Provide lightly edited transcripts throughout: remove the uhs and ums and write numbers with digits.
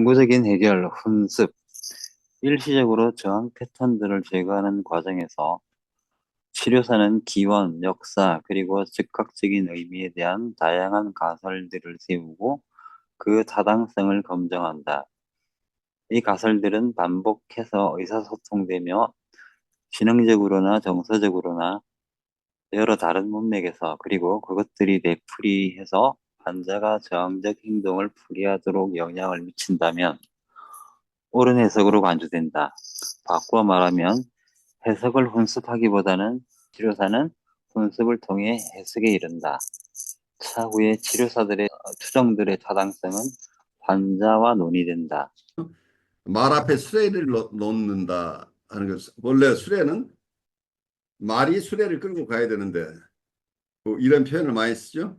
영구적인 해결, 훈습. 일시적으로 저항 패턴들을 제거하는 과정에서 치료사는 기원, 역사, 그리고 즉각적인 의미에 대한 다양한 가설들을 세우고 그 타당성을 검증한다. 이 가설들은 반복해서 의사소통되며 지능적으로나 정서적으로나 여러 다른 문맥에서, 그리고 그것들이 되풀이해서 환자가 저항적 행동을 풀이하도록 영향을 미친다면 옳은 해석으로 간주된다. 바꾸어 말하면 해석을 훈습하기보다는 치료사는 훈습을 통해 해석에 이른다. 차후에 치료사들의 추정들의 타당성은 환자와 논의된다. 말 앞에 수레를 놓는다 하는 것. 원래 수레는 말이 수레를 끌고 가야 되는데 이런 표현을 많이 쓰죠.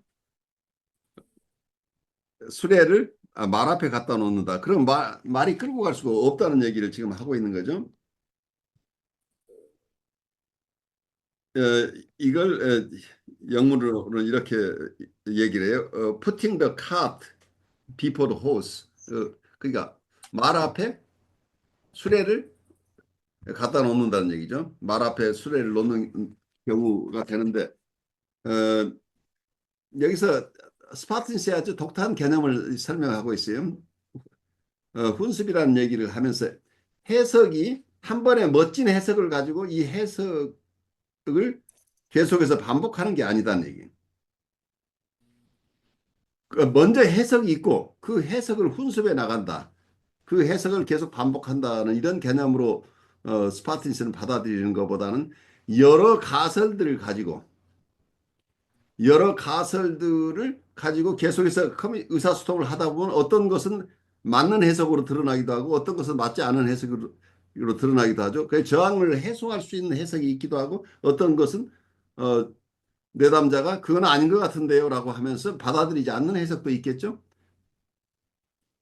수레를 말 앞에 갖다 놓는다. 그럼 말이 끌고 갈 수가 없다는 얘기를 지금 하고 있는 거죠. 이걸 영문으로는 이렇게 얘기를 해요. Putting the cart before the horse. 그러니까 말 앞에 수레를 갖다 놓는다는 얘기죠. 말 앞에 수레를 놓는 경우가 되는데 여기서 스파틴스의 아주 독특한 개념을 설명하고 있어요. 훈습이라는 얘기를 하면서 해석이 한 번에 멋진 해석을 가지고 이 해석을 계속해서 반복하는 게 아니다는 얘기예요. 먼저 해석이 있고 그 해석을 훈습해 나간다. 그 해석을 계속 반복한다는 이런 개념으로 스파틴스는 받아들이는 것보다는 여러 가설들을 가지고 계속해서 의사소통을 하다 보면 어떤 것은 맞는 해석으로 드러나기도 하고 어떤 것은 맞지 않은 해석으로 드러나기도 하죠. 그 저항을 해소할 수 있는 해석이 있기도 하고 어떤 것은 어, 내담자가 그건 아닌 것 같은데요 라고 하면서 받아들이지 않는 해석도 있겠죠.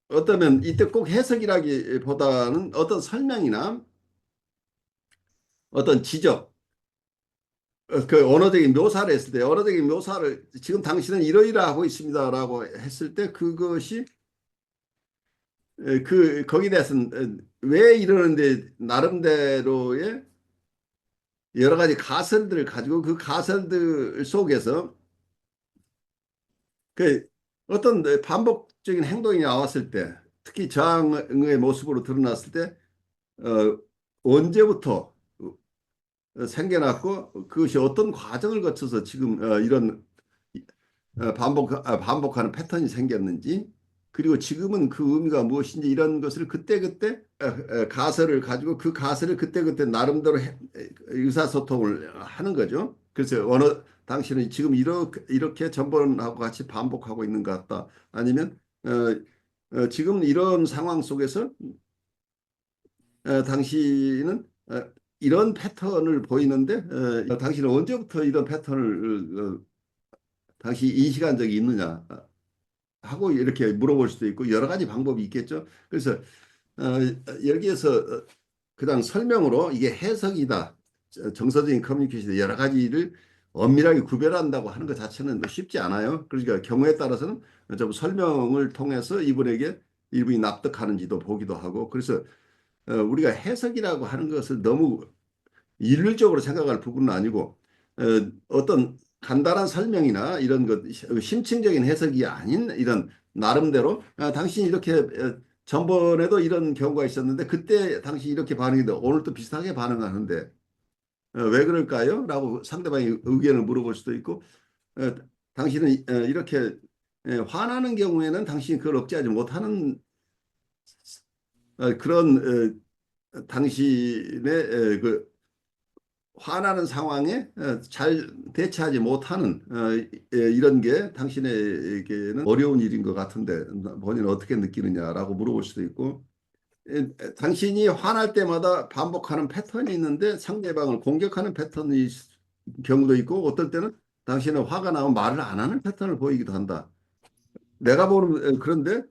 어쩌면 이때 꼭 해석이라기보다는 어떤 설명이나 어떤 지적, 그 언어적인 묘사를 했을 때 언어적인 묘사를 지금 당신은 이러이러하고 있습니다라고 했을 때 그것이 거기에 대해서는 왜 이러는데 나름대로의 여러 가지 가설들을 가지고 그 가설들 속에서 그 어떤 반복적인 행동이 나왔을 때 특히 저항의 모습으로 드러났을 때 언제부터 생겨났고 그것이 어떤 과정을 거쳐서 지금 이런 반복하는 패턴이 생겼는지 그리고 지금은 그 의미가 무엇인지 이런 것을 그때그때 가설을 가지고 그 가설을 그때그때 나름대로 의사소통을 하는 거죠. 그래서 당신은 지금 이렇게 전번하고 같이 반복하고 있는 것 같다. 아니면 지금 이런 상황 속에서 당신은 이런 패턴을 보이는데 당신은 언제부터 이런 패턴을 당시 인식한 적이 있느냐 하고 이렇게 물어볼 수도 있고 여러 가지 방법이 있겠죠. 그래서 어, 여기에서 그냥 설명으로 이게 해석이다. 정서적인 커뮤니케이션 여러 가지를 엄밀하게 구별한다고 하는 것 자체는 뭐 쉽지 않아요. 그러니까 경우에 따라서는 좀 설명을 통해서 이분이 납득하는지도 보기도 하고 그래서 우리가 해석이라고 하는 것을 너무 일률적으로 생각할 부분은 아니고 어떤 간단한 설명이나 이런 것 심층적인 해석이 아닌 이런 나름대로 당신이 이렇게 전번에도 이런 경우가 있었는데 그때 당신이 이렇게 반응했는데 오늘 또 비슷하게 반응하는데 왜 그럴까요? 라고 상대방이 의견을 물어볼 수도 있고 어, 당신은 이렇게 화나는 경우에는 당신이 그걸 억제하지 못하는 그런 당신의 그 화나는 상황에 잘 대처하지 못하는 이런 게 당신에게는 어려운 일인 것 같은데 본인은 어떻게 느끼느냐라고 물어볼 수도 있고 당신이 화날 때마다 반복하는 패턴이 있는데 상대방을 공격하는 패턴이 경우도 있고 어떨 때는 당신은 화가 나면 말을 안 하는 패턴을 보이기도 한다. 내가 보는 그런데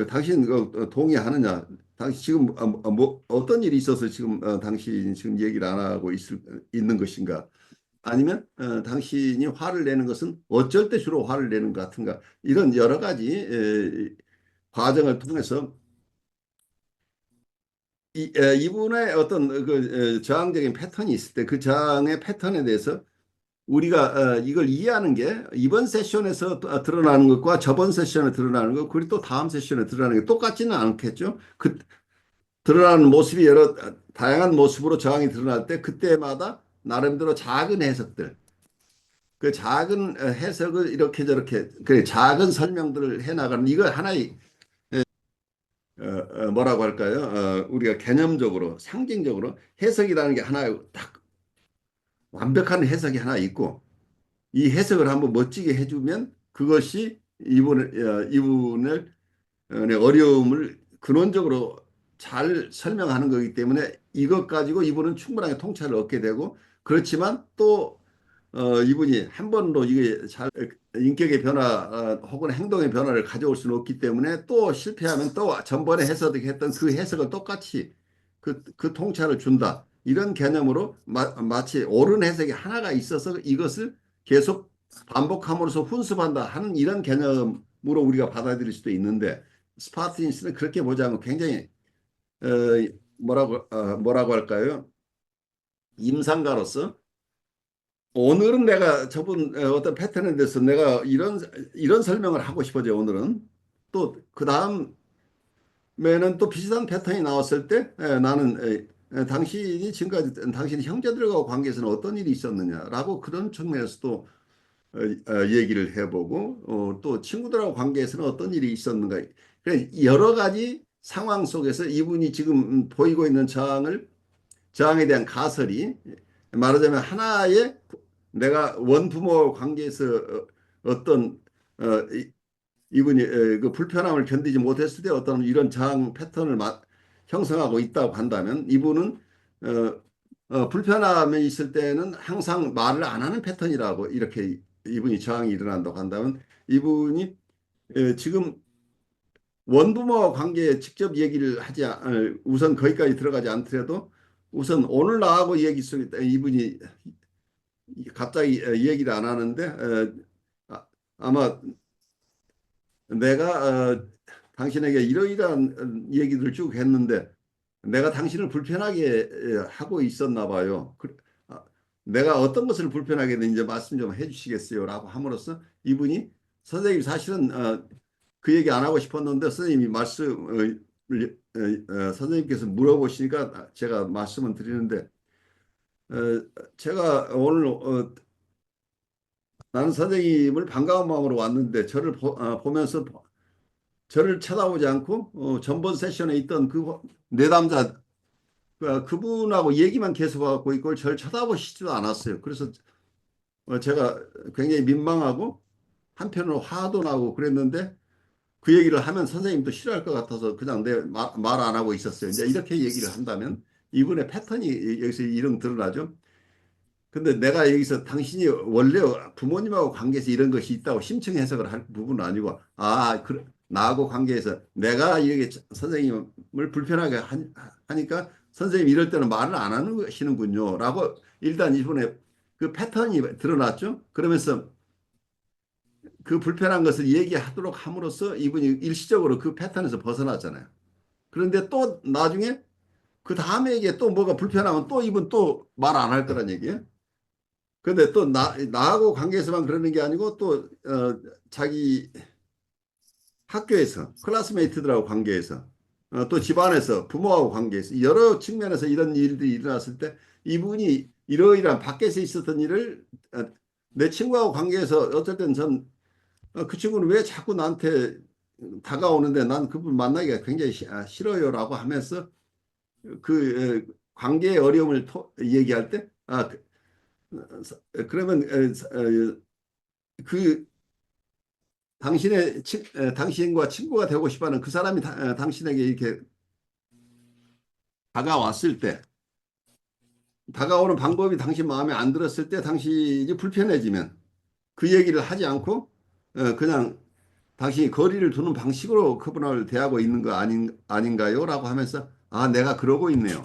당신 동의하느냐? 당신 지금 뭐 어떤 일이 있어서 지금 당신 지금 얘기를 안 하고 있는 것인가? 아니면 당신이 화를 내는 것은 어쩔 때 주로 화를 내는 것 같은가? 이런 여러 가지 과정을 통해서 이분의 어떤 저항적인 패턴이 있을 때 그 저항의 패턴에 대해서 우리가 이걸 이해하는 게 이번 세션에서 드러나는 것과 저번 세션에 드러나는 것, 그리고 또 다음 세션에 드러나는 게 똑같지는 않겠죠. 드러나는 모습이 여러 다양한 모습으로 저항이 드러날 때 그때마다 나름대로 작은 해석들, 그 작은 해석을 이렇게 저렇게 그 작은 설명들을 해나가는 이거 하나의 뭐라고 할까요? 우리가 개념적으로 상징적으로 해석이라는 게 하나 딱 완벽한 해석이 하나 있고 이 해석을 한번 멋지게 해주면 그것이 이분을 어려움을 근원적으로 잘 설명하는 거기 때문에 이것 가지고 이분은 충분하게 통찰을 얻게 되고 그렇지만 또 이분이 한 번도 이게 잘 인격의 변화 혹은 행동의 변화를 가져올 수는 없기 때문에 또 실패하면 또 전번에 해석했던 그 해석을 똑같이 그 통찰을 준다. 이런 개념으로 마치 옳은 해석이 하나가 있어서 이것을 계속 반복함으로써 훈습한다 하는 이런 개념으로 우리가 받아들일 수도 있는데 스파르타니스는 그렇게 보지 않고 굉장히 어, 뭐라고 할까요? 임상가로서 오늘은 내가 저번 어떤 패턴에 대해서 내가 이런 설명을 하고 싶어져 오늘은 또 그 다음에는 또 비슷한 패턴이 나왔을 때 나는 당신이 지금까지 당신 형제들과 관계에서는 어떤 일이 있었느냐라고 그런 측면에서도 얘기를 해보고 또 친구들하고 관계에서는 어떤 일이 있었는가 그래 여러 가지 상황 속에서 이분이 지금 보이고 있는 저항에 대한 가설이 말하자면 하나의 내가 원부모 관계에서 어떤 이분이 그 불편함을 견디지 못했을 때 어떤 이런 저항 패턴을 형성하고 있다고 한다면 이분은 불편함이 있을 때는 항상 말을 안 하는 패턴이라고 이렇게 이분이 저항이 일어난다고 한다면 이분이 지금 원부모 관계에 직접 얘기를 우선 거기까지 들어가지 않더라도 우선 오늘 나하고 얘기 속에 이분이 갑자기 얘기를 안 하는데 아마 내가 당신에게 이러이러한 얘기들을 쭉 했는데 내가 당신을 불편하게 하고 있었나 봐요. 내가 어떤 것을 불편하게 했는지 말씀 좀 해주시겠어요? 라고 함으로써 이분이 선생님 사실은 그 얘기 안 하고 싶었는데 선생님이 선생님께서 물어보시니까 제가 말씀을 드리는데 제가 오늘 나는 선생님을 반가운 마음으로 왔는데 저를 보면서 저를 쳐다보지 않고 전번 세션에 있던 그 내담자 그분하고 얘기만 계속하고 있고 저를 쳐다보시지도 않았어요. 그래서 제가 굉장히 민망하고 한편으로 화도 나고 그랬는데 그 얘기를 하면 선생님도 싫어할 것 같아서 그냥 내 말 안 하고 있었어요. 이제 이렇게 얘기를 한다면 이분의 패턴이 여기서 이름 드러나죠. 근데 내가 여기서 당신이 원래 부모님하고 관계에서 이런 것이 있다고 심층 해석을 할 부분은 아니고, 나하고 관계에서 내가 이렇게 선생님을 불편하게 하니까 선생님 이럴 때는 말을 안 하시는군요. 라고 일단 이분의 그 패턴이 드러났죠. 그러면서 그 불편한 것을 얘기하도록 함으로써 이분이 일시적으로 그 패턴에서 벗어났잖아요. 그런데 또 나중에 그 다음에 이게 또 뭐가 불편하면 또 이분 또 말 안 할 거란 얘기예요. 근데 또 나하고 관계에서만 그러는 게 아니고 또 자기 학교에서 클래스메이트들하고 관계에서 또 집안에서 부모하고 관계에서 여러 측면에서 이런 일들이 일어났을 때 이분이 이러이러한 밖에서 있었던 일을 내 친구하고 관계에서 어쩔 땐 전 그 친구는 왜 자꾸 나한테 다가오는데 난 그분 만나기가 굉장히 싫어요라고 하면서 관계의 어려움을 얘기할 때 그러면 그 당신과 친구가 되고 싶어하는 그 사람이 당신에게 이렇게 다가왔을 때, 다가오는 방법이 당신 마음에 안 들었을 때 당신이 불편해지면 그 얘기를 하지 않고 그냥 당신이 거리를 두는 방식으로 그분을 대하고 있는 거 아닌가요? 라고 하면서 내가 그러고 있네요.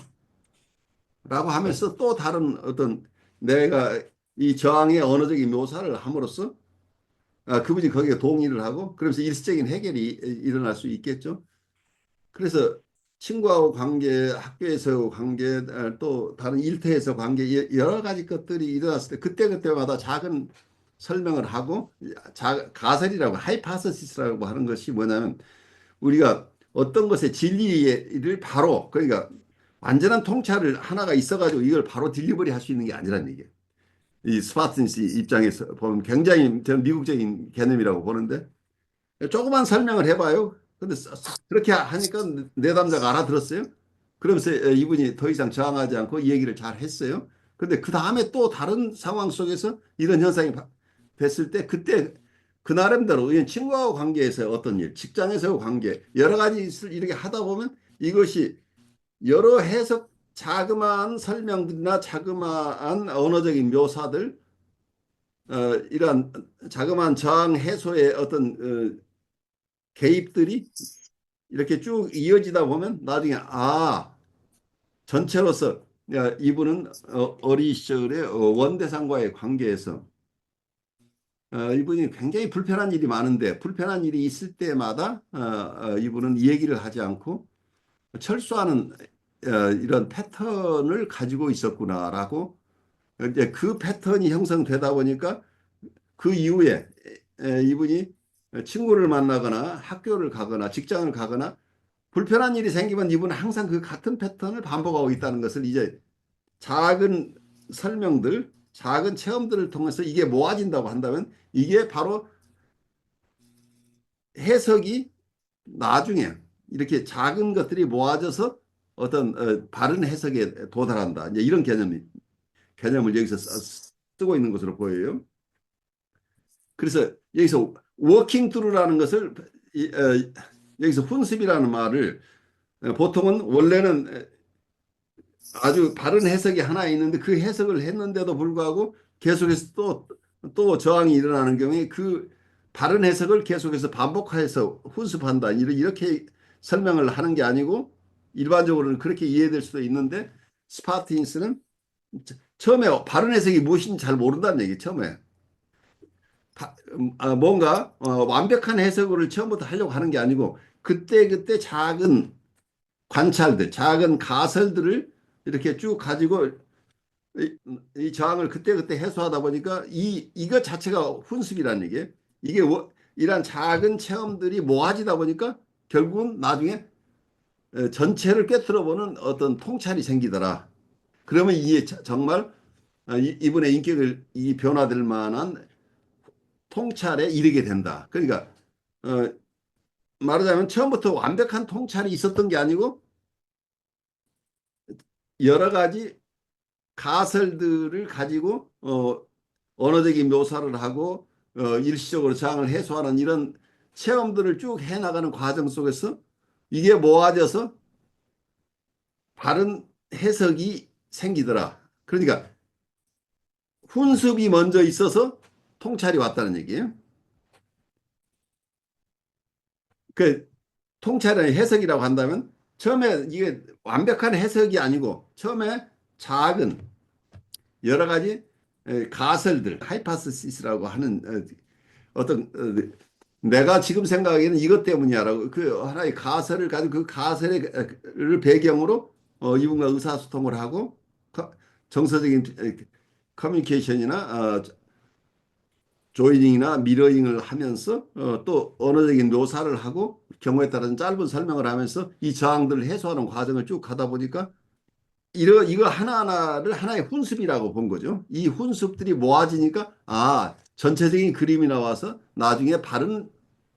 라고 하면서 또 다른 어떤 내가 이 저항의 언어적인 묘사를 함으로써 그분이 거기에 동의를 하고 그러면서 일시적인 해결이 일어날 수 있겠죠. 그래서 친구하고 관계, 학교에서 관계, 또 다른 일터에서 관계, 여러 가지 것들이 일어났을 때 그때그때마다 작은 설명을 하고 가설이라고 하이파서시스라고 하는 것이 뭐냐면 우리가 어떤 것의 진리를 바로 그러니까 완전한 통찰을 하나가 있어가지고 이걸 바로 딜리버리 할 수 있는 게 아니라는 얘기예요. 이 스파르탄스 입장에서 보면 굉장히 저는 미국적인 개념이라고 보는데 조그만 설명을 해봐요. 근데 그렇게 하니까 내담자가 알아들었어요. 그러면서 이분이 더 이상 저항하지 않고 이 얘기를 잘 했어요. 근데 그 다음에 또 다른 상황 속에서 이런 현상이 됐을 때 그때 그 나름대로 친구하고 관계에서 어떤 일, 직장에서의 관계 여러 가지 이렇게 하다 보면 이것이 여러 해석 자그마한 설명들이나 자그마한 언어적인 묘사들 이러한 자그마한 저항 해소의 어떤 개입들이 이렇게 쭉 이어지다 보면 나중에 전체로서 야, 이분은 어린 시절에 원대상과의 관계에서 이분이 굉장히 불편한 일이 많은데 불편한 일이 있을 때마다 이분은 이 얘기를 하지 않고 철수하는 이런 패턴을 가지고 있었구나라고 이제 그 패턴이 형성되다 보니까 그 이후에 이분이 친구를 만나거나 학교를 가거나 직장을 가거나 불편한 일이 생기면 이분은 항상 그 같은 패턴을 반복하고 있다는 것을 이제 작은 설명들, 작은 체험들을 통해서 이게 모아진다고 한다면 이게 바로 해석이 나중에 이렇게 작은 것들이 모아져서 어떤 바른 해석에 도달한다. 이제 이런 개념을 여기서 쓰고 있는 것으로 보여요. 그래서 여기서 워킹 트루라는 것을 여기서 훈습이라는 말을 보통은 원래는 아주 바른 해석이 하나 있는데 그 해석을 했는데도 불구하고 계속해서 또 저항이 일어나는 경우에 그 바른 해석을 계속해서 반복해서 훈습한다. 이렇게 설명을 하는 게 아니고 일반적으로는 그렇게 이해될 수도 있는데 스파르타인스는 처음에 바른 해석이 무엇인지 잘 모른다는 얘기 처음에. 뭔가 완벽한 해석을 처음부터 하려고 하는 게 아니고 그때그때 작은 관찰들, 작은 가설들을 이렇게 쭉 가지고 이 저항을 그때그때 해소하다 보니까 이것 자체가 훈습이라는 얘기예요. 이게 이러한 작은 체험들이 모아지다 보니까 결국은 나중에 전체를 꿰뚫어보는 어떤 통찰이 생기더라. 그러면 이게 정말 이분의 인격을 이 변화될 만한 통찰에 이르게 된다. 그러니까 어, 말하자면 처음부터 완벽한 통찰이 있었던 게 아니고 여러 가지 가설들을 가지고 언어적인 묘사를 하고 일시적으로 저항을 해소하는 이런 체험들을 쭉 해나가는 과정 속에서 이게 모아져서 바른 해석이 생기더라. 그러니까 훈습이 먼저 있어서 통찰이 왔다는 얘기예요. 그 통찰의 해석이라고 한다면 처음에 이게 완벽한 해석이 아니고 처음에 작은 여러 가지 가설들 하이파스시스라고 하는 어떤 내가 지금 생각하기에는 이것 때문이야라고 그 하나의 가설을 가지고 그 가설을 배경으로 이분과 의사소통을 하고 정서적인 커뮤니케이션이나 조이닝이나 미러잉을 하면서 또 언어적인 묘사를 하고 경우에 따라서 짧은 설명을 하면서 이 저항들을 해소하는 과정을 쭉 가다 보니까 이거 하나하나를 하나의 훈습이라고 본 거죠. 이 훈습들이 모아지니까 전체적인 그림이 나와서 나중에 바른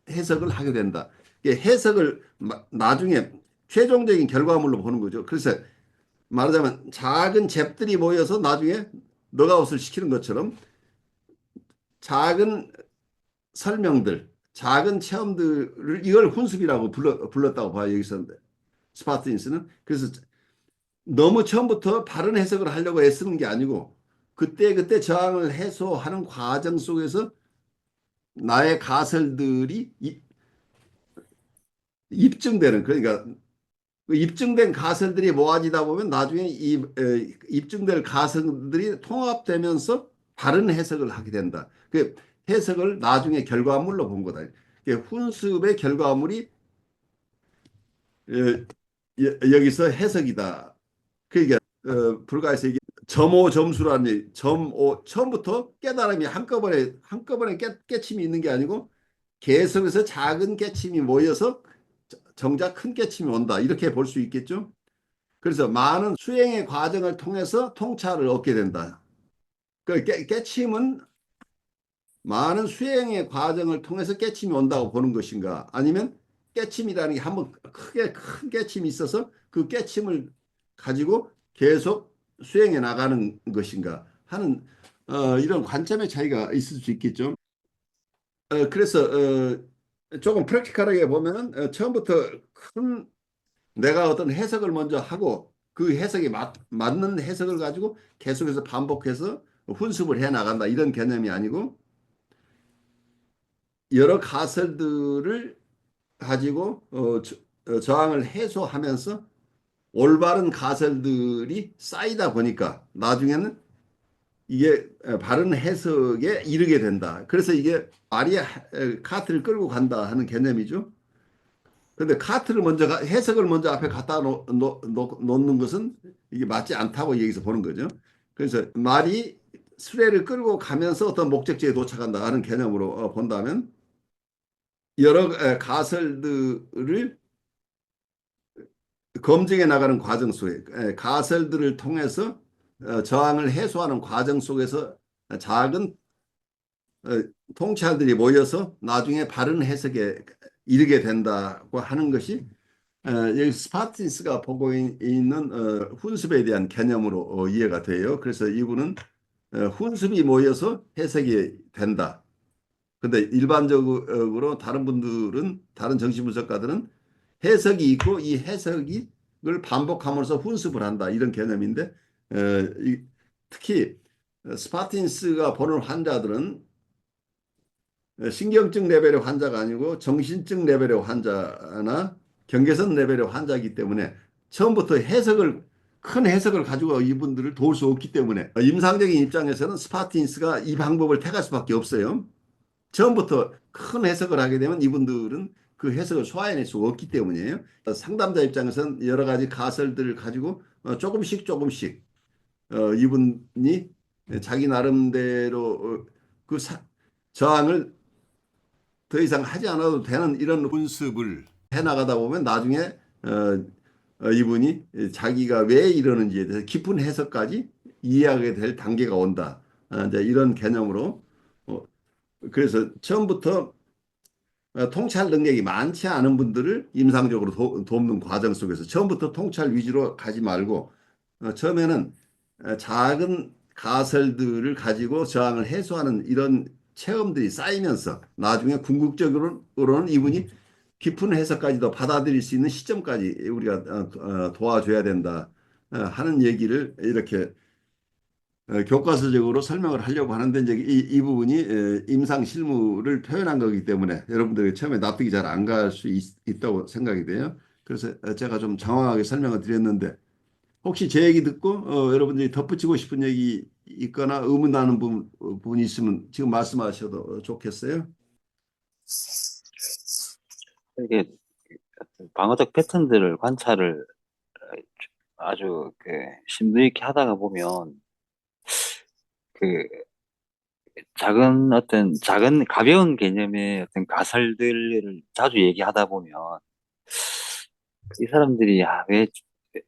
해석을 하게 된다. 해석을 나중에 최종적인 결과물로 보는 거죠. 그래서 말하자면 작은 잽들이 모여서 나중에 너가웃을 시키는 것처럼 작은 설명들, 작은 체험들을 이걸 훈습이라고 불렀다고 봐요. 여기서 스파르타인스는. 그래서 너무 처음부터 바른 해석을 하려고 애쓰는 게 아니고 그때그때 저항을 해소하는 과정 속에서 나의 가설들이 입증되는 그러니까 그 입증된 가설들이 모아지다 보면 나중에 이 입증될 가설들이 통합되면서 바른 해석을 하게 된다. 그 해석을 나중에 결과물로 본 거다. 훈습의 결과물이 여기서 해석이다. 그러니까 불가에서 이게 점오 점수라는 점오 처음부터 깨달음이 한꺼번에 깨침이 있는 게 아니고 계속해서 작은 깨침이 모여서 정작 큰 깨침이 온다. 이렇게 볼 수 있겠죠. 그래서 많은 수행의 과정을 통해서 통찰을 얻게 된다. 그 깨침은 많은 수행의 과정을 통해서 깨침이 온다고 보는 것인가? 아니면 깨침이라는 게 한번 크게 큰 깨침이 있어서 그 깨침을 가지고 계속 수행해 나가는 것인가 하는 이런 관점의 차이가 있을 수 있겠죠. 그래서 조금 프랙티컬하게 보면은 처음부터 큰 내가 어떤 해석을 먼저 하고 그 해석이 맞는 해석을 가지고 계속해서 반복해서 훈습을 해 나간다 이런 개념이 아니고 여러 가설들을 가지고 저항을 해소하면서 올바른 가설들이 쌓이다 보니까 나중에는 이게 바른 해석에 이르게 된다. 그래서 이게 말이 카트를 끌고 간다 하는 개념이죠. 근데 카트를 먼저 해석을 먼저 앞에 갖다 놓는 것은 이게 맞지 않다고 여기서 보는 거죠. 그래서 말이 수레를 끌고 가면서 어떤 목적지에 도착한다 하는 개념으로 본다면 여러 가설들을 검증해 나가는 과정 속에 가설들을 통해서 저항을 해소하는 과정 속에서 작은 어, 통찰들이 모여서 나중에 바른 해석에 이르게 된다고 하는 것이 여기 스파틴스가 보고 있는 훈습에 대한 개념으로 이해가 돼요. 그래서 이분은 훈습이 모여서 해석이 된다. 근데 일반적으로 다른 분들은 다른 정신분석가들은 해석이 있고 이 해석이 을 반복함으로써 훈습을 한다 이런 개념인데 어, 특히 스파틴스가 보는 환자들은 신경증 레벨의 환자가 아니고 정신증 레벨의 환자나 경계선 레벨의 환자이기 때문에 처음부터 큰 해석을 가지고 이분들을 도울 수 없기 때문에 임상적인 입장에서는 스파틴스가 이 방법을 택할 수밖에 없어요. 처음부터 큰 해석을 하게 되면 이분들은 그 해석을 소화해낼 수 없기 때문이에요. 상담자 입장에서는 여러 가지 가설들을 가지고 조금씩 이분이 자기 나름대로 그 저항을 더 이상 하지 않아도 되는 이런 훈습을 해나가다 보면 나중에 이분이 자기가 왜 이러는지에 대해서 깊은 해석까지 이해하게 될 단계가 온다. 이제 이런 개념으로 그래서 처음부터 통찰 능력이 많지 않은 분들을 임상적으로 돕는 과정 속에서 처음부터 통찰 위주로 가지 말고 처음에는 작은 가설들을 가지고 저항을 해소하는 이런 체험들이 쌓이면서 나중에 궁극적으로는 이분이 깊은 해석까지도 받아들일 수 있는 시점까지 우리가 도와줘야 된다 하는 얘기를 이렇게 교과서적으로 설명을 하려고 하는데 이제 이 부분이 임상 실무를 표현한 거기 때문에 여러분들이 처음에 납득이 잘 안 갈 수 있다고 생각이 돼요. 그래서 제가 좀 장황하게 설명을 드렸는데 혹시 제 얘기 듣고 여러분들이 덧붙이고 싶은 얘기 있거나 의문 나는 부분이 있으면 지금 말씀하셔도 좋겠어요. 이게 방어적 패턴들을 관찰을 아주 그 심도 있게 하다가 보면 그 작은 가벼운 개념의 어떤 가설들을 자주 얘기하다 보면 이 사람들이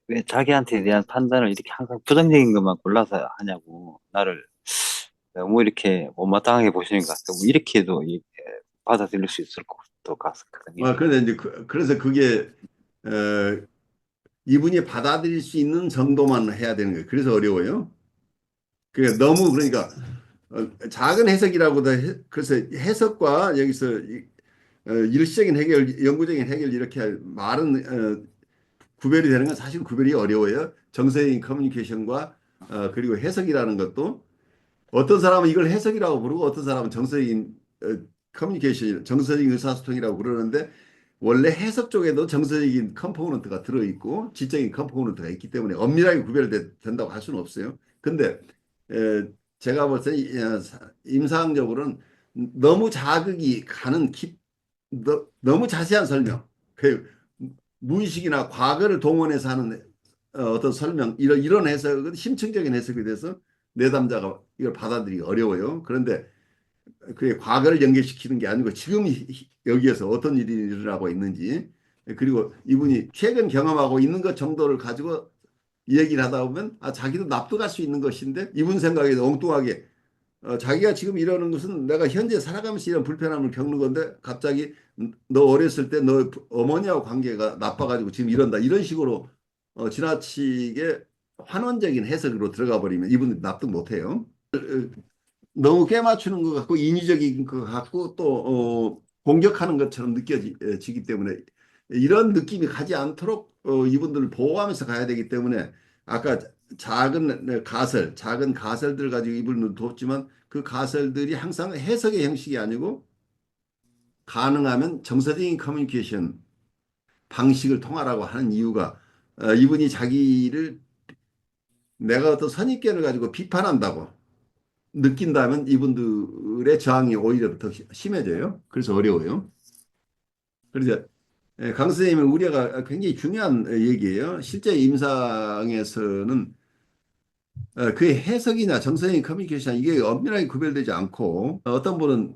왜 자기한테 대한 판단을 이렇게 항상 부정적인 것만 골라서 하냐고 나를 너무 이렇게 못마땅하게 보시는 것 같고 뭐 이렇게도 받아들일 수 있을 것 같거든요. 그런데 이제 그래서 그게 어, 이분이 받아들일 수 있는 정도만 해야 되는 거예요. 그래서 어려워요. 그러니까 작은 해석이라고도 그래서 해석과 여기서 일시적인 해결, 영구적인 해결 이렇게 말은 구별이 되는 건 사실 구별이 어려워요. 정서적인 커뮤니케이션과 그리고 해석이라는 것도 어떤 사람은 이걸 해석이라고 부르고 어떤 사람은 정서적인 커뮤니케이션, 정서적인 의사소통이라고 그러는데 원래 해석 쪽에도 정서적인 컴포넌트가 들어있고 지적인 컴포넌트가 있기 때문에 엄밀하게 구별된다고 할 수는 없어요. 근데 에, 제가 볼 때 임상적으로는 너무 자극이 가는 너무 자세한 설명. 무의식이나 과거를 동원해서 하는 어떤 설명, 이런 해석은 심층적인 해석이 돼서 내담자가 이걸 받아들이기 어려워요. 그런데 그의 과거를 연결시키는 게 아니고 지금 여기에서 어떤 일이 일어나고 있는지, 그리고 이분이 최근 경험하고 있는 것 정도를 가지고 얘기를 하다 보면 자기도 납득할 수 있는 것인데, 이분 생각에 엉뚱하게 자기가 지금 이러는 것은 내가 현재 살아가면서 이런 불편함을 겪는 건데, 갑자기 너 어렸을 때 너 어머니하고 관계가 나빠가지고 지금 이런다, 이런 식으로 지나치게 환원적인 해석으로 들어가 버리면 이분은 납득 못해요. 너무 꿰맞추는 것 같고 인위적인 것 같고 또 공격하는 것처럼 느껴지기 때문에, 이런 느낌이 가지 않도록 이분들을 보호하면서 가야 되기 때문에, 아까 작은 가설들 가지고 이분을 돕지만, 그 가설들이 항상 해석의 형식이 아니고 가능하면 정서적인 커뮤니케이션 방식을 통하라고 하는 이유가, 이분이 자기를 내가 어떤 선입견을 가지고 비판한다고 느낀다면 이분들의 저항이 오히려 더 심해져요. 그래서 어려워요. 그래서 강 선생님의 우려가 굉장히 중요한 얘기예요. 실제 임상에서는 그의 해석이나 정서적인 커뮤니케이션, 이게 엄밀하게 구별되지 않고, 어떤 분은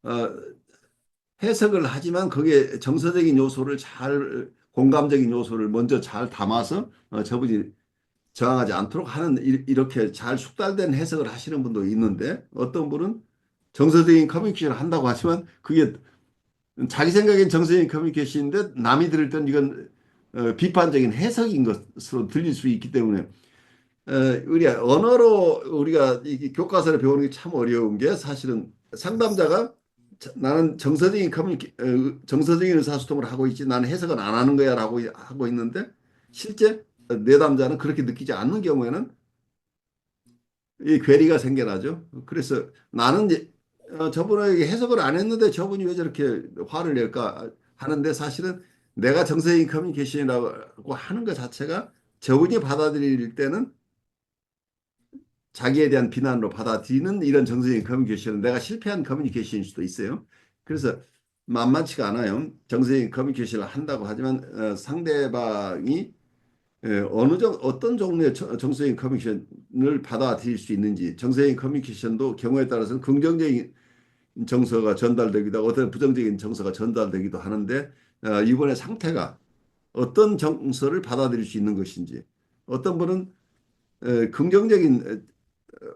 어, 해석을 하지만 거기에 정서적인 요소를 잘, 공감적인 요소를 먼저 잘 담아서 저분이 저항하지 않도록 하는, 이렇게 잘 숙달된 해석을 하시는 분도 있는데, 어떤 분은 정서적인 커뮤니케이션을 한다고 하지만 그게 자기 생각엔 정서적인 커뮤니케이션인데 남이 들을 땐 이건 비판적인 해석인 것으로 들릴 수 있기 때문에, 우리가 언어로 우리가 이 교과서를 배우는 게 참 어려운 게, 사실은 상담자가 나는 정서적인 의사소통을 하고 있지 나는 해석은 안 하는 거야라고 하고 있는데, 실제 내담자는 그렇게 느끼지 않는 경우에는 이 괴리가 생겨나죠. 그래서 나는 저분에게 해석을 안 했는데 저분이 왜 저렇게 화를 낼까 하는데, 사실은 내가 정서적인 커뮤니케이션이라고 하는 것 자체가 저분이 받아들일 때는 자기에 대한 비난으로 받아들이는 이런 정서적인 커뮤니케이션은 내가 실패한 커뮤니케이션일 수도 있어요. 그래서 만만치가 않아요. 정서적인 커뮤니케이션을 한다고 하지만 상대방이 어떤 종류의 정서적인 커뮤니케이션을 받아들일 수 있는지, 정서적인 커뮤니케이션도 경우에 따라서는 긍정적인 정서가 전달되기도 하고 어떤 부정적인 정서가 전달되기도 하는데, 이번의 상태가 어떤 정서를 받아들일 수 있는 것인지, 어떤 분은 긍정적인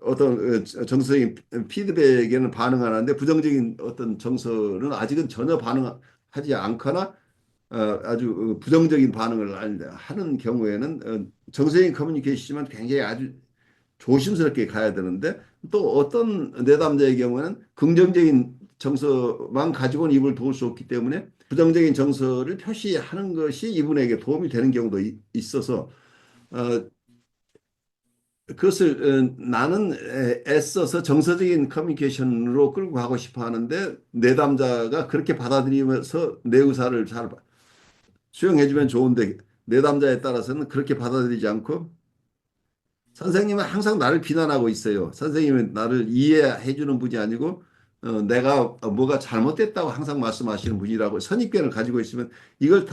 어떤 정서적인 피드백에는 반응하는데 부정적인 어떤 정서는 아직은 전혀 반응하지 않거나 아주 부정적인 반응을 하는 경우에는 정서적인 커뮤니케이션이지만 굉장히 아주 조심스럽게 가야 되는데, 또 어떤 내담자의 경우는 긍정적인 정서만 가지고는 이분을 도울 수 없기 때문에 부정적인 정서를 표시하는 것이 이분에게 도움이 되는 경우도 있어서, 어, 그것을 나는 애써서 정서적인 커뮤니케이션으로 끌고 가고 싶어 하는데, 내담자가 그렇게 받아들이면서 내 의사를 잘 수용해주면 좋은데, 내담자에 따라서는 그렇게 받아들이지 않고, 선생님은 항상 나를 비난하고 있어요. 선생님은 나를 이해해주는 분이 아니고 내가 뭐가 잘못됐다고 항상 말씀하시는 분이라고 선입견을 가지고 있으면, 이걸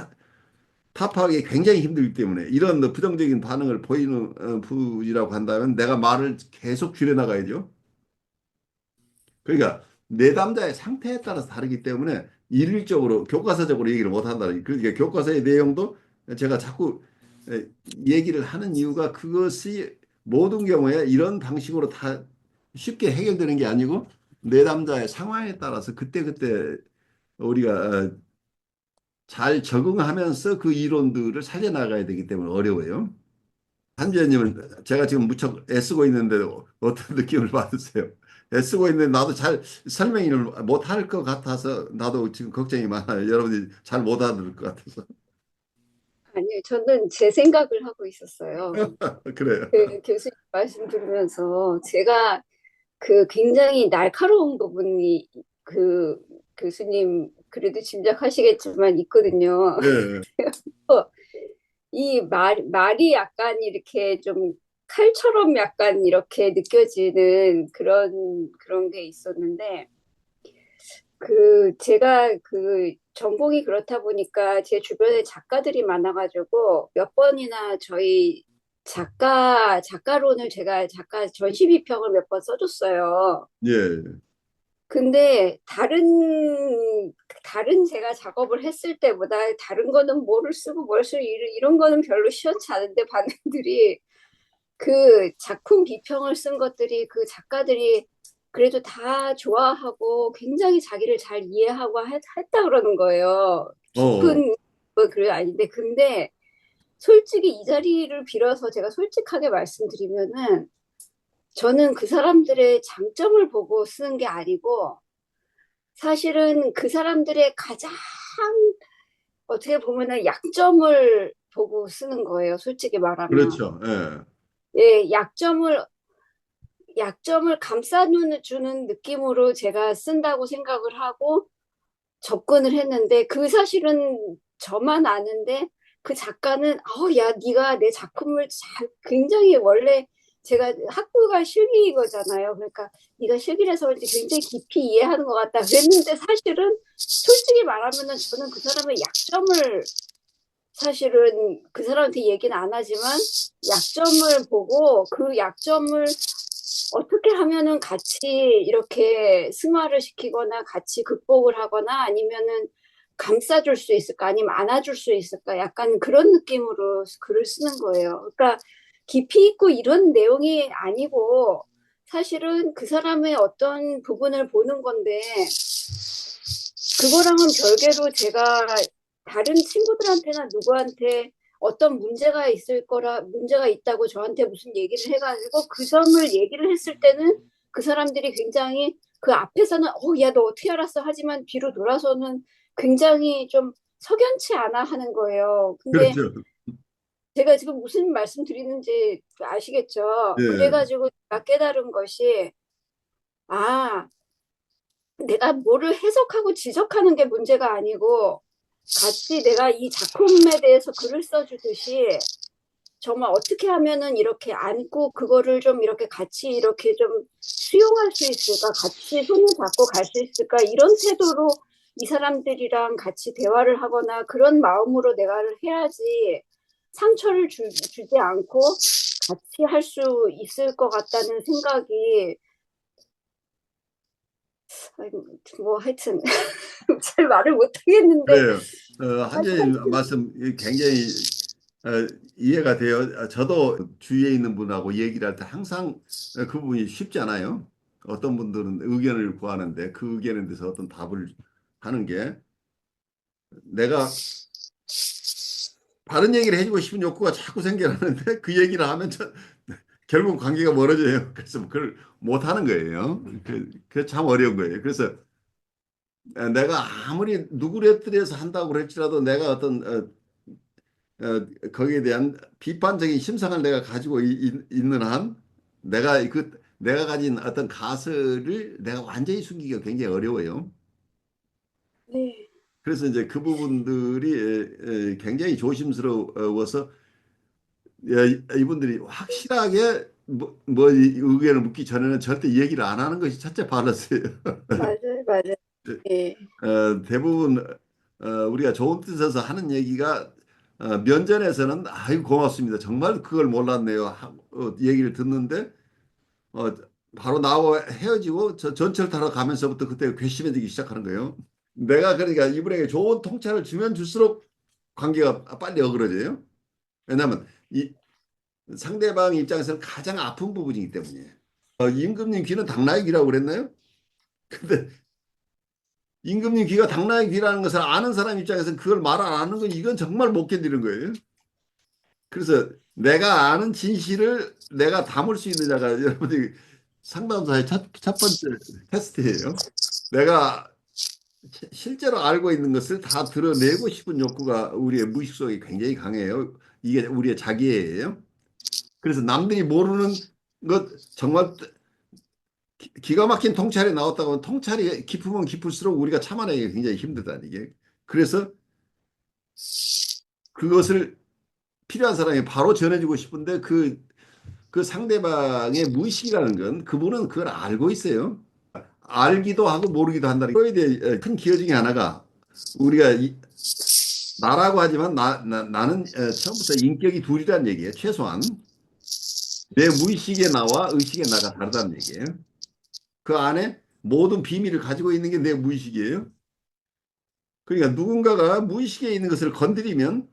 타파하기 굉장히 힘들기 때문에, 이런 부정적인 반응을 보이는 분이라고 한다면 내가 말을 계속 줄여나가야죠. 그러니까 내담자의 상태에 따라서 다르기 때문에 일률적으로 교과서적으로 얘기를 못 한다. 그러니까 교과서의 내용도 제가 자꾸 에, 얘기를 하는 이유가, 그것이 모든 경우에 이런 방식으로 다 쉽게 해결되는 게 아니고, 내담자의 상황에 따라서 그때그때 우리가 잘 적응하면서 그 이론들을 살려나가야 되기 때문에 어려워요. 한지연님은 제가 지금 무척 애쓰고 있는데 어떤 느낌을 받으세요? 애쓰고 있는데 나도 잘 설명을 못할 것 같아서 나도 지금 걱정이 많아요. 여러분이 잘 못 알아들을 것 같아서. 아니요, 저는 제 생각을 하고 있었어요. 그래요. 그 교수님 말씀 들으면서 제가 그 굉장히 날카로운 부분이 그 교수님 그래도 짐작하시겠지만 있거든요. 예. 이 말이 약간 이렇게 좀 칼처럼 약간 이렇게 느껴지는 그런 게 있었는데 제가 전공이 그렇다 보니까 제 주변에 작가들이 많아가지고 몇 번이나 저희 작가론을 제가 작가 전시 비평을 몇 번 써줬어요. 예. 근데 다른 제가 작업을 했을 때보다 다른 거는 뭐를 쓰고 뭘 쓰고 이런 거는 별로 시원치 않은데 반응들이 그 작품 비평을 쓴 것들이 그 작가들이 그래도 다 좋아하고 굉장히 자기를 잘 이해하고 했다 그러는 거예요. 어, 깊은 건 그래 아닌데 근데 솔직히 이 자리를 빌어서 제가 솔직하게 말씀드리면은 저는 그 사람들의 장점을 보고 쓰는 게 아니고 사실은 그 사람들의 가장 어떻게 보면은 약점을 보고 쓰는 거예요. 솔직히 말하면. 그렇죠. 예. 예, 약점을 감싸주는 느낌으로 제가 쓴다고 생각을 하고 접근을 했는데 그 사실은 저만 아는데 그 작가는 야 네가 내 작품을 굉장히 원래 제가 학부가 실기거잖아요. 그러니까 네가 실기라서 그런지 굉장히 깊이 이해하는 것 같다 그랬는데 사실은 솔직히 말하면은 저는 그 사람의 약점을 사실은 그 사람한테 얘기는 안 하지만 약점을 보고 그 약점을 어떻게 하면은 같이 이렇게 승화를 시키거나 같이 극복을 하거나 아니면은 감싸줄 수 있을까 아니면 안아줄 수 있을까 약간 그런 느낌으로 글을 쓰는 거예요. 그러니까 깊이 있고 이런 내용이 아니고 사실은 그 사람의 어떤 부분을 보는 건데 그거랑은 별개로 제가 다른 친구들한테나 누구한테 어떤 문제가 있다고 저한테 무슨 얘기를 해가지고 그 점을 얘기를 했을 때는 그 사람들이 굉장히 그 앞에서는 야, 너 어떻게 알았어? 하지만 뒤로 돌아서는 굉장히 좀 석연치 않아 하는 거예요. 근데 그렇죠. 제가 지금 무슨 말씀 드리는지 아시겠죠? 예. 그래가지고 제가 깨달은 것이 아, 내가 뭐를 해석하고 지적하는 게 문제가 아니고 같이 내가 이 작품에 대해서 글을 써주듯이 정말 어떻게 하면은 이렇게 안고 그거를 좀 이렇게 같이 이렇게 좀 수용할 수 있을까? 같이 손을 잡고 갈 수 있을까? 이런 태도로 이 사람들이랑 같이 대화를 하거나 그런 마음으로 내가 해야지 상처를 주지 않고 같이 할 수 있을 것 같다는 생각이 뭐 하여튼 잘 말을 못 하겠는데 그래요. 한재님 말씀 굉장히 이해가 돼요. 저도 주위에 있는 분하고 얘기를 할 때 항상 그 부분이 쉽지 않아요. 어떤 분들은 의견을 구하는데 그 의견에 대해서 어떤 답을 하는 게 내가 다른 얘기를 해주고 싶은 욕구가 자꾸 생겨나는데 그 얘기를 하면 결국 관계가 멀어져요. 그래서 그걸 못 하는 거예요. 그게 참 어려운 거예요. 그래서 내가 아무리 누구를 들여서 한다고 그럴지라도 내가 어떤 거기에 대한 비판적인 심상을 내가 가지고 있는 한 내가 가진 어떤 가설을 내가 완전히 숨기기가 굉장히 어려워요. 네. 그래서 이제 그 부분들이 굉장히 조심스러워서 이분들이 확실하게 이 의견을 묻기 전에는 절대 얘기를 안 하는 것이 첫째 발랐어요. 맞아요, 맞아요. 예. 대부분 우리가 좋은 뜻에서 하는 얘기가 면전에서는 아유 고맙습니다. 정말 그걸 몰랐네요. 얘기를 듣는데 어, 바로 나와 헤어지고 전철 타러 가면서부터 그때 괘씸해지기 시작하는 거예요. 내가 그러니까 이분에게 좋은 통찰을 주면 줄수록 관계가 빨리 어그러져요. 왜냐하면 이 상대방 입장에서는 가장 아픈 부분이기 때문에. 임금님 귀는 당나귀 귀라고 그랬나요? 근데 임금님 귀가 당나귀 귀라는 것을 아는 사람 입장에서는 그걸 말 안 하는 건 이건 정말 못 견디는 거예요. 그래서 내가 아는 진실을 내가 담을 수 있는 자가 여러분들이 상담사의 첫 번째 테스트예요. 내가 실제로 알고 있는 것을 다 드러내고 싶은 욕구가 우리의 무의식 속에 굉장히 강해요. 이게 우리의 자기애예요. 그래서 남들이 모르는 것 정말 기가 막힌 통찰이 나왔다고 하면 통찰이 깊으면 깊을수록 우리가 참아내기 굉장히 힘들다는 게. 그래서 그것을 필요한 사람이 바로 전해주고 싶은데 그 상대방의 무의식이라는 건 그분은 그걸 알고 있어요. 알기도 하고 모르기도 한다는 거에 대해 큰 기여 중에 하나가 우리가 나라고 하지만 나는 처음부터 인격이 둘이란 얘기예요. 최소한 내 무의식의 나와 의식의 나가 다르다는 얘기예요. 그 안에 모든 비밀을 가지고 있는 게 내 무의식이에요. 그러니까 누군가가 무의식에 있는 것을 건드리면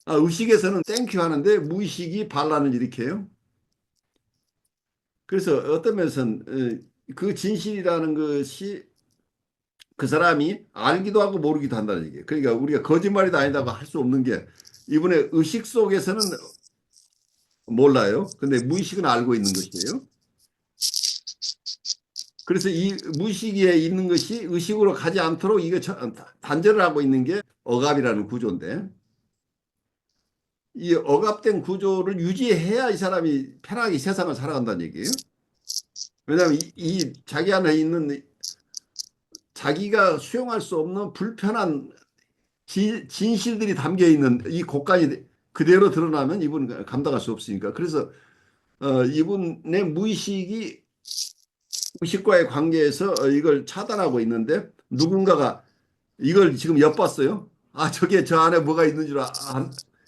의식에서는 땡큐 하는데 무의식이 반란을 일으켜요. 그래서 어떤 면에서는 그 진실이라는 것이 그 사람이 알기도 하고 모르기도 한다는 얘기예요. 그러니까 우리가 거짓말이다 아니다고 할 수 없는 게 이분의 의식 속에서는 몰라요. 근데 무의식은 알고 있는 것이에요. 그래서 이 무의식에 있는 것이 의식으로 가지 않도록 이거 단절을 하고 있는 게 억압이라는 구조인데 이 억압된 구조를 유지해야 이 사람이 편하게 세상을 살아간다는 얘기예요. 왜냐하면 이 자기 안에 있는 자기가 수용할 수 없는 불편한 진실들이 담겨 있는 이 곡간이 그대로 드러나면 이분은 감당할 수 없으니까. 그래서 이분의 무의식이 의식과의 관계에서 이걸 차단하고 있는데 누군가가 이걸 지금 엿봤어요. 저게 저 안에 뭐가 있는 줄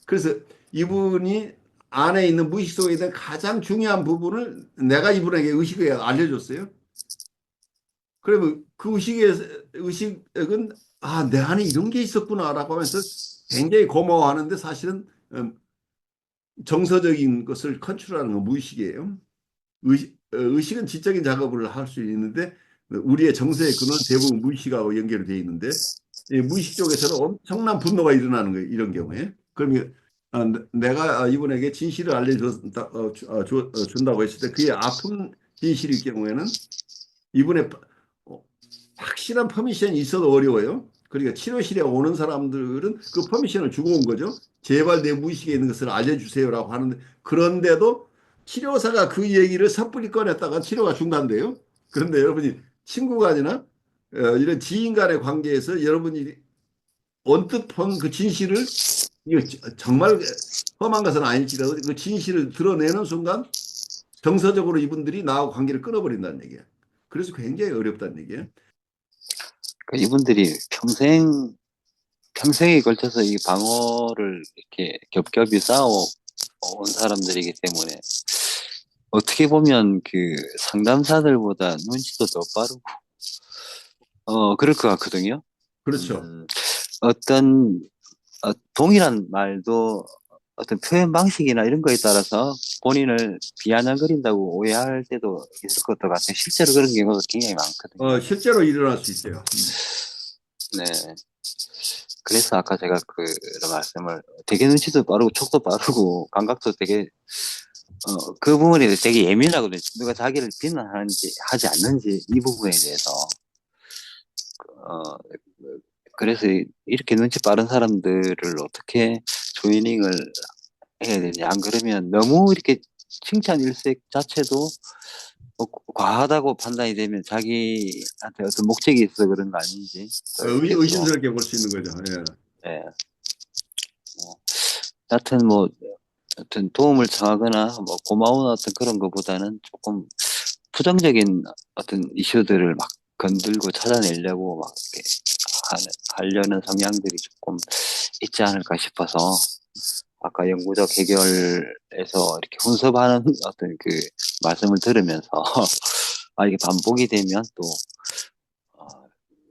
그래서 이분이 안에 있는 무의식 속에 있는 가장 중요한 부분을 내가 이분에게 의식에 알려줬어요. 그러면 그 의식은 내 안에 이런 게 있었구나라고 하면서 굉장히 고마워하는데 사실은 정서적인 것을 컨트롤하는 건 무의식이에요. 의식은 지적인 작업을 할 수 있는데 우리의 정서의 근원 대부분 무의식하고 연결이 되어 있는데 무의식 쪽에서는 엄청난 분노가 일어나는 거예요. 이런 경우에. 그러면 내가 이분에게 진실을 준다고 했을 때 그의 아픈 진실일 경우에는 이분의 확실한 퍼미션이 있어도 어려워요. 그러니까 치료실에 오는 사람들은 그 퍼미션을 주고 온 거죠. 제발 내 무의식에 있는 것을 알려주세요라고 하는데 그런데도 치료사가 그 얘기를 섣불리 꺼냈다가 치료가 중단돼요. 그런데 여러분이 친구가 아니라 이런 지인 간의 관계에서 여러분이 언뜻 본 그 진실을 이거 정말 험한 것은 아닐지라도 그 진실을 드러내는 순간 정서적으로 이분들이 나하고 관계를 끊어버린다는 얘기예요. 그래서 굉장히 어렵다는 얘기예요. 그러니까 이분들이 평생에 걸쳐서 이 방어를 이렇게 겹겹이 쌓아온 사람들이기 때문에 어떻게 보면 그 상담사들보다 눈치도 더 빠르고, 그럴 것 같거든요. 그렇죠. 어떤, 동일한 말도 어떤 표현 방식이나 이런 거에 따라서 본인을 비아냥거린다고 오해할 때도 있을 것 같아요. 실제로 그런 경우가 굉장히 많거든요. 실제로 일어날 수 있어요. 네. 그래서 아까 제가 그런 말씀을 되게 눈치도 빠르고 촉도 빠르고 감각도 되게 그 부분에 되게 예민하거든요. 누가 자기를 비난하는지 하지 않는지 이 부분에 대해서 어, 그래서 이렇게 눈치 빠른 사람들을 어떻게 조이닝을 해야 되냐. 안 그러면 너무 이렇게 칭찬 일색 자체도 과하다고 판단이 되면 자기한테 어떤 목적이 있어 그런 거 아닌지 또 이렇게 또, 의심스럽게 볼 수 있는 거죠. 예. 예. 하여튼 어떤 도움을 청하거나 고마운 어떤 그런 것보다는 조금 부정적인 어떤 이슈들을 막 건들고 찾아내려고 막 이렇게 하려는 성향들이 조금 있지 않을까 싶어서 아까 영구적 해결에서 이렇게 훈섭하는 어떤 그 말씀을 들으면서 이게 반복이 되면 또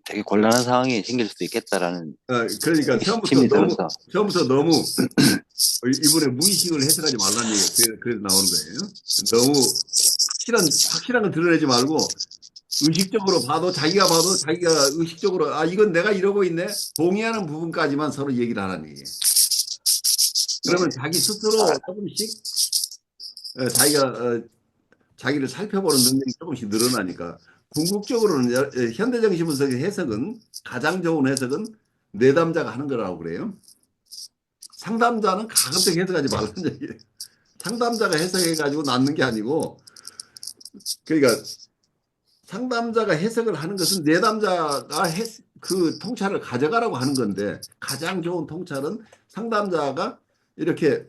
되게 곤란한 상황이 생길 수도 있겠다라는 그러니까 의심이 들어서 처음부터 너무 이번에 무의식을 해석하지 말라는 얘기가 그래서 나오는 거예요. 너무 확실한 걸 드러내지 말고 의식적으로 자기가 의식적으로 이건 내가 이러고 있네 동의하는 부분까지만 서로 얘기를 하라는 얘기예요. 그러면 자기 스스로 조금씩 자기를 살펴보는 능력이 조금씩 늘어나니까 궁극적으로는 현대정신분석의 해석은 가장 좋은 해석은 내담자가 하는 거라고 그래요. 상담자는 가급적 해석하지 말라는 얘기예요. 상담자가 해석해가지고 낫는 게 아니고 그러니까 상담자가 해석을 하는 것은 내담자가 그 통찰을 가져가라고 하는 건데 가장 좋은 통찰은 상담자가 이렇게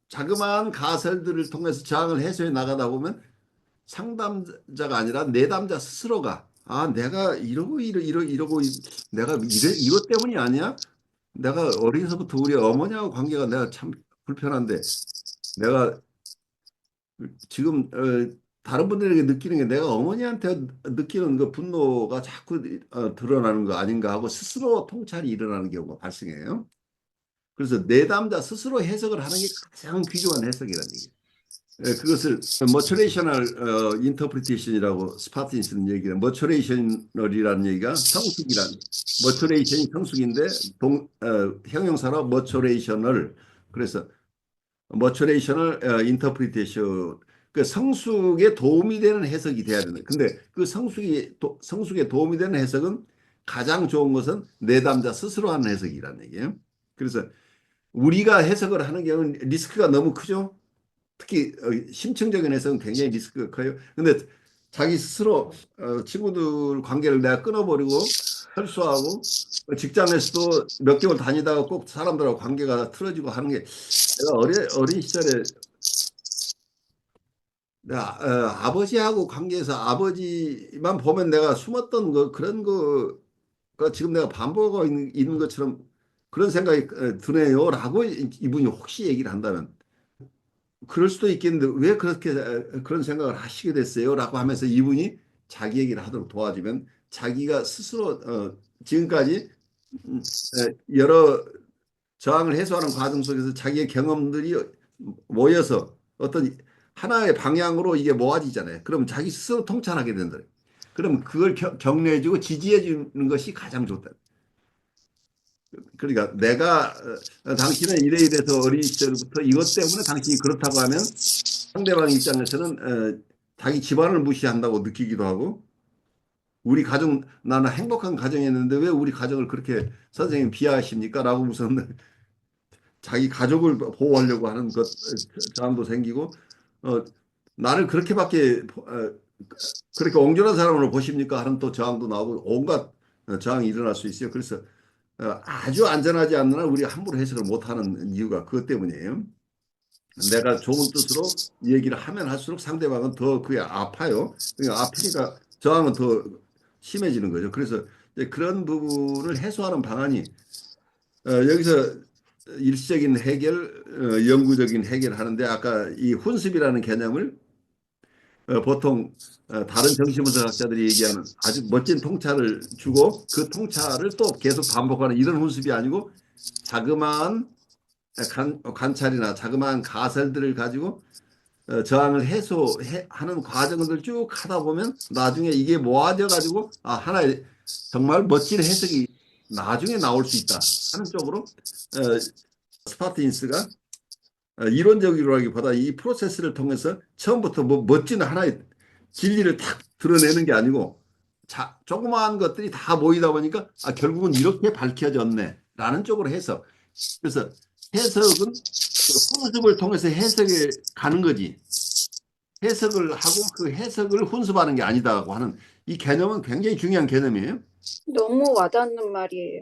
자그마한 가설들을 통해서 저항을 해소해 나가다 보면 상담자가 아니라 내담자 스스로가 내가 이러고 내가 이것 때문이 아니야? 내가 어려서부터 우리 어머니하고 관계가 내가 참 불편한데 내가 지금 다른 분들에게 느끼는 게 내가 어머니한테 느끼는 그 분노가 자꾸 드러나는 거 아닌가 하고 스스로 통찰이 일어나는 경우가 발생해요. 그래서 내담자 스스로 해석을 하는 게 가장 귀중한 해석이라는 얘기예요. 그것을 motivational interpretation이라고 스파틴스는 얘기해요. motivational이라는 얘기가 성숙이란 motivation이 성숙인데 형용사로 motivational 그래서 motivational interpretation 그 성숙에 도움이 되는 해석이 돼야 되는. 근데 그 성숙에 도움이 되는 해석은 가장 좋은 것은 내담자 스스로 하는 해석이라는 얘기예요. 그래서 우리가 해석을 하는 경우는 리스크가 너무 크죠. 특히 심층적인 해석은 굉장히 리스크가 커요. 근데 자기 스스로 친구들 관계를 내가 끊어버리고 철수하고 직장에서도 몇 개월 다니다가 꼭 사람들하고 관계가 틀어지고 하는 게 내가 어린 시절에 내가 아버지하고 관계에서 아버지만 보면 내가 숨었던 그런 거가 지금 내가 반복하고 있는 것처럼 그런 생각이 드네요라고 이분이 혹시 얘기를 한다면 그럴 수도 있겠는데 왜 그렇게 그런 생각을 하시게 됐어요? 라고 하면서 이분이 자기 얘기를 하도록 도와주면 자기가 스스로 지금까지 여러 저항을 해소하는 과정 속에서 자기의 경험들이 모여서 어떤 하나의 방향으로 이게 모아지잖아요. 그럼 자기 스스로 통찰하게 된다. 그럼 그걸 격려해주고 지지해주는 것이 가장 좋다. 그러니까 내가 당신은 이래 이래서 어린 시절부터 이것 때문에 당신이 그렇다고 하면 상대방 입장에서는 자기 집안을 무시한다고 느끼기도 하고 우리 가정 나는 행복한 가정이었는데 왜 우리 가정을 그렇게 선생님 비하하십니까? 라고 무슨 자기 가족을 보호하려고 하는 것 저항도 생기고 나를 그렇게밖에 그렇게 옹졸한 사람으로 보십니까? 하는 또 저항도 나오고 온갖 저항이 일어날 수 있어요. 그래서 아주 안전하지 않는 한 우리가 함부로 해석을 못하는 이유가 그것 때문이에요. 내가 좋은 뜻으로 얘기를 하면 할수록 상대방은 더 그게 아파요. 그러니까 아프니까 저항은 더 심해지는 거죠. 그래서 그런 부분을 해소하는 방안이 여기서 일시적인 해결, 영구적인 해결을 하는데 아까 이 훈습이라는 개념을 보통 다른 정신분석학자들이 얘기하는 아주 멋진 통찰을 주고 그 통찰을 또 계속 반복하는 이런 훈습이 아니고 자그마한 관찰이나 자그마한 가설들을 가지고 저항을 해소하는 과정을 쭉 하다 보면 나중에 이게 모아져 가지고 하나의 정말 멋진 해석이 나중에 나올 수 있다 하는 쪽으로 스파르타인스가 이론적이라기보다 이 프로세스를 통해서 처음부터 뭐 멋진 하나의 진리를 탁 드러내는 게 아니고 조그마한 것들이 다 모이다 보니까 결국은 이렇게 밝혀졌네 라는 쪽으로 해서 그래서 해석은 훈습을 통해서 해석에 가는 거지 해석을 하고 그 해석을 훈습하는 게 아니다고 하는 이 개념은 굉장히 중요한 개념이에요. 너무 와닿는 말이에요.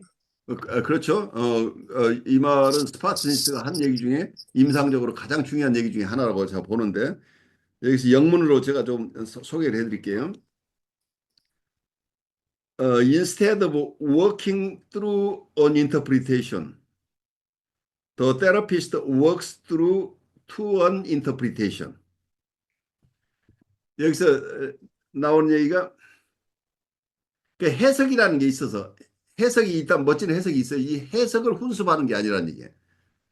그렇죠. 이 말은 스파르타니스가 한 얘기 중에 임상적으로 가장 중요한 얘기 중에 하나라고 제가 보는데 여기서 영문으로 제가 좀 소개를 해드릴게요. Instead of working through an interpretation, the therapist works through to an interpretation. 여기서 나온 얘기가 해석이라는 게 있어서 해석이 일단 멋진 해석이 있어요. 이 해석을 훈습하는 게 아니라는 얘기예요.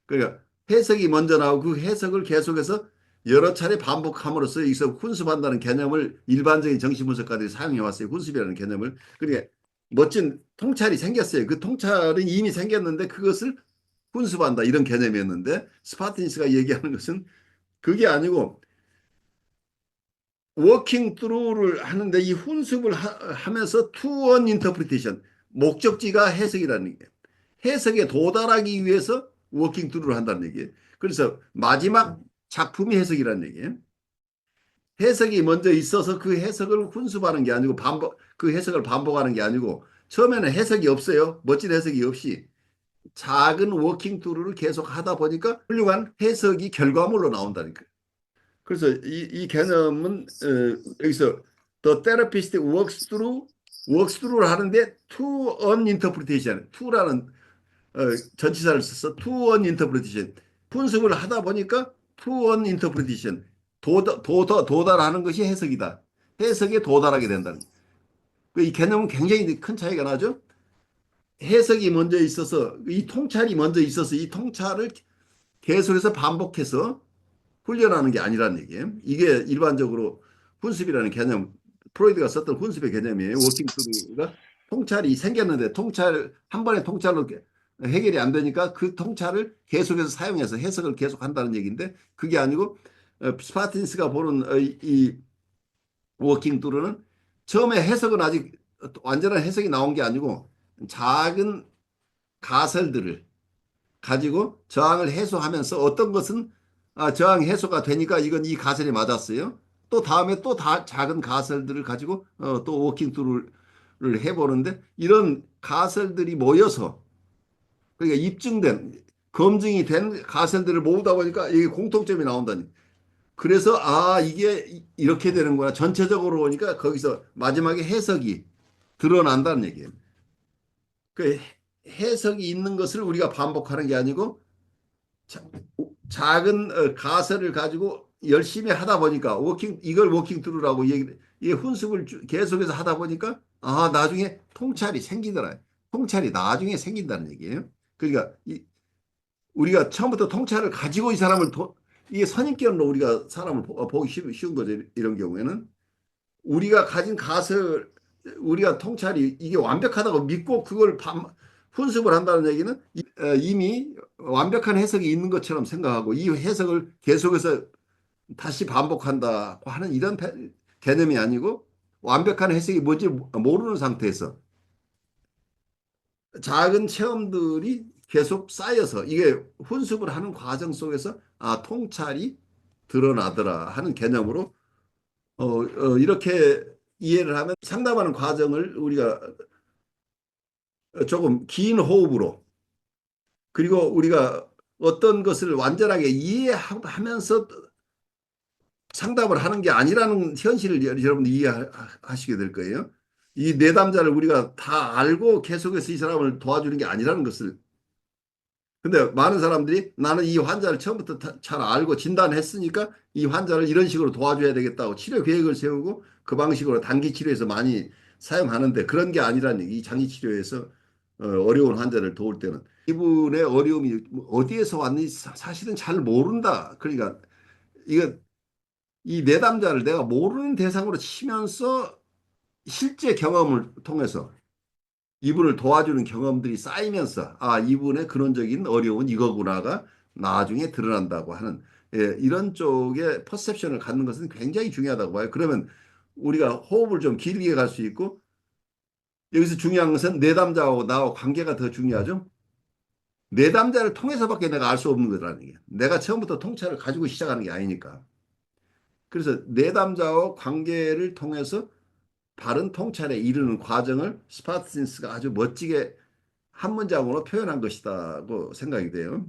그러니까 해석이 먼저 나오고 그 해석을 계속해서 여러 차례 반복함으로써 여기서 훈습한다는 개념을 일반적인 정신분석가들이 사용해 왔어요. 훈습이라는 개념을. 그러니까 멋진 통찰이 생겼어요. 그 통찰은 이미 생겼는데 그것을 훈습한다 이런 개념이었는데 스파르타니스가 얘기하는 것은 그게 아니고 워킹 트루를 하는데 이 훈습을 하면서 투원 인터프리테이션 목적지가 해석이라는 얘기예요. 해석에 도달하기 위해서 워킹 트루를 한다는 얘기예요. 그래서 마지막 작품이 해석이라는 얘기예요. 해석이 먼저 있어서 그 해석을 훈습하는 게 아니고 그 해석을 반복하는 게 아니고 처음에는 해석이 없어요. 멋진 해석이 없이 작은 워킹 트루를 계속 하다 보니까 훌륭한 해석이 결과물로 나온다니까요. 그래서 이 개념은 여기서 the therapist works through를 하는데 to an interpretation, to라는 전치사를 써서 to an interpretation, 분석을 하다 보니까 to an interpretation, 도달하는 것이 해석이다. 해석에 도달하게 된다는. 이 개념은 굉장히 큰 차이가 나죠. 해석이 먼저 있어서 이 통찰이 먼저 있어서 이 통찰을 계속해서 반복해서 훈련하는 게 아니라는 얘기예요. 이게 일반적으로 훈습이라는 개념, 프로이드가 썼던 훈습의 개념이에요. 워킹 스루가 통찰이 생겼는데 한 번에 통찰로 해결이 안 되니까 그 통찰을 계속해서 사용해서 해석을 계속한다는 얘기인데 그게 아니고 스파틴스가 보는 이 워킹 스루는 처음에 해석은 아직 완전한 해석이 나온 게 아니고 작은 가설들을 가지고 저항을 해소하면서 어떤 것은 저항 해소가 되니까 이건 이 가설이 맞았어요. 또 다음에 또 작은 가설들을 가지고 또 워킹 툴을 해보는데 이런 가설들이 모여서 그러니까 입증된 검증이 된 가설들을 모으다 보니까 이게 공통점이 나온다니. 그래서 이게 이렇게 되는구나. 전체적으로 보니까 거기서 마지막에 해석이 드러난다는 얘기예요. 그 해석이 있는 것을 우리가 반복하는 게 아니고 자, 작은 가설을 가지고 열심히 하다 보니까 이걸 워킹 트루라고 이게 훈습을 계속해서 하다 보니까 나중에 통찰이 생기더라. 통찰이 나중에 생긴다는 얘기예요. 그러니까 우리가 처음부터 통찰을 가지고 이 사람을 이게 선입견으로 우리가 사람을 보기 쉬운 거죠. 이런 경우에는 우리가 가진 가설, 우리가 통찰이 이게 완벽하다고 믿고 그걸 훈습을 한다는 얘기는 이미 완벽한 해석이 있는 것처럼 생각하고 이 해석을 계속해서 다시 반복한다고 하는 이런 개념이 아니고 완벽한 해석이 뭔지 모르는 상태에서 작은 체험들이 계속 쌓여서 이게 훈습을 하는 과정 속에서 통찰이 드러나더라 하는 개념으로 이렇게 이해를 하면 상담하는 과정을 우리가 조금 긴 호흡으로 그리고 우리가 어떤 것을 완전하게 이해하면서 상담을 하는 게 아니라는 현실을 여러분 이해하시게 될 거예요. 이 내담자를 우리가 다 알고 계속해서 이 사람을 도와주는 게 아니라는 것을. 근데 많은 사람들이 나는 이 환자를 처음부터 잘 알고 진단했으니까 이 환자를 이런 식으로 도와줘야 되겠다고 치료 계획을 세우고 그 방식으로 단기 치료에서 많이 사용하는데 그런 게 아니라는 얘기. 이 장기 치료에서 어려운 환자를 도울 때는 이분의 어려움이 어디에서 왔는지 사실은 잘 모른다. 그러니까 이거 이 내담자를 내가 모르는 대상으로 치면서 실제 경험을 통해서 이분을 도와주는 경험들이 쌓이면서 이분의 근원적인 어려움은 이거구나가 나중에 드러난다고 하는 이런 쪽의 퍼셉션을 갖는 것은 굉장히 중요하다고 봐요. 그러면 우리가 호흡을 좀 길게 갈 수 있고 여기서 중요한 것은 내담자하고 나하고 관계가 더 중요하죠. 내담자를 통해서밖에 내가 알 수 없는 거라는 게 내가 처음부터 통찰을 가지고 시작하는 게 아니니까. 그래서 내담자와 관계를 통해서 바른 통찰에 이르는 과정을 스파르틴스가 아주 멋지게 한 문장으로 표현한 것이다고 생각이 돼요.